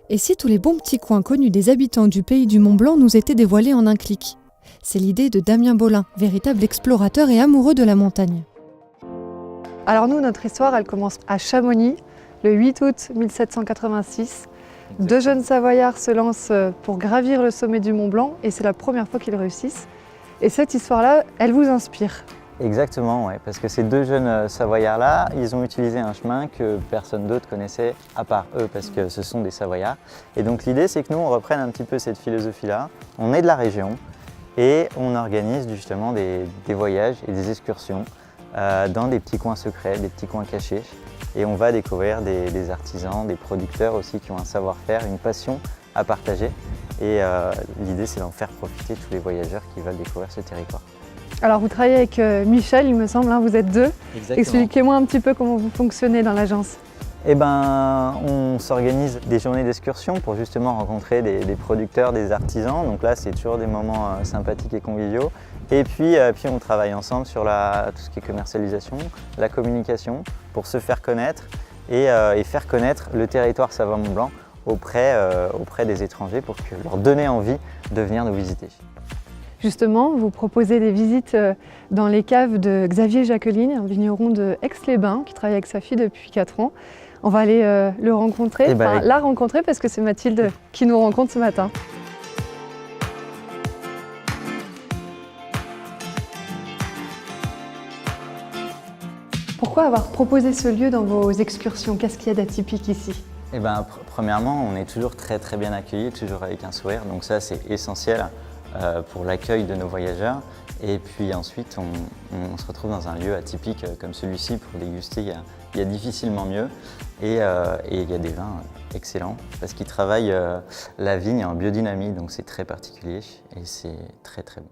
Et si tous les bons petits coins connus des habitants du pays du Mont-Blanc nous étaient dévoilés en un clic? C'est l'idée de Damien Bolin, véritable explorateur et amoureux de la montagne. Alors nous, notre histoire, elle commence à Chamonix, le 8 août 1786. Deux jeunes Savoyards se lancent pour gravir le sommet du Mont-Blanc et c'est la première fois qu'ils réussissent. Et cette histoire-là, elle vous inspire? Exactement, ouais, parce que ces deux jeunes Savoyards-là, ils ont utilisé un chemin que personne d'autre connaissait à part eux, parce que ce sont des Savoyards. Et donc l'idée, c'est que nous, on reprenne un petit peu cette philosophie-là. On est de la région et on organise justement des voyages et des excursions dans des petits coins secrets, des petits coins cachés. Et on va découvrir des artisans, des producteurs aussi qui ont un savoir-faire, une passion à partager. Et l'idée, c'est d'en faire profiter tous les voyageurs qui veulent découvrir ce territoire. Alors vous travaillez avec Michel, il me semble, hein, vous êtes deux. Exactement. Expliquez-moi un petit peu comment vous fonctionnez dans l'agence. Eh ben, on s'organise des journées d'excursion pour justement rencontrer des producteurs, des artisans. Donc là, c'est toujours des moments sympathiques et conviviaux. Et puis on travaille ensemble sur tout ce qui est commercialisation, la communication, pour se faire connaître et faire connaître le territoire Savoie-Mont-Blanc auprès des étrangers pour leur donner envie de venir nous visiter. Justement, vous proposez des visites dans les caves de Xavier Jacqueline, un vigneron de Aix-les-Bains qui travaille avec sa fille depuis 4 ans. On va aller le rencontrer, la rencontrer parce que c'est Mathilde qui nous rencontre ce matin. Pourquoi avoir proposé ce lieu dans vos excursions? Qu'est-ce qu'il y a d'atypique ici? Eh ben, premièrement, on est toujours très bien accueillis, toujours avec un sourire, donc ça c'est essentiel pour l'accueil de nos voyageurs. Et puis ensuite, on se retrouve dans un lieu atypique comme celui-ci pour déguster. Il y a difficilement mieux et il y a des vins excellents parce qu'ils travaillent la vigne en biodynamie, donc c'est très particulier et c'est très bon.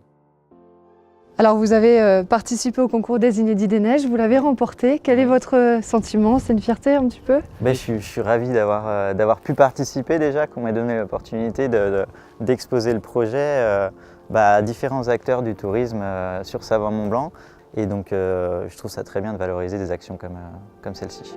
Alors vous avez participé au concours des Inédits des Neiges, vous l'avez remporté. Quel est votre sentiment? C'est une fierté un petit peu? Je suis ravi d'avoir pu participer déjà, qu'on m'ait donné l'opportunité d'exposer le projet à différents acteurs du tourisme sur Savoie-Mont-Blanc. Et donc je trouve ça très bien de valoriser des actions comme celle-ci.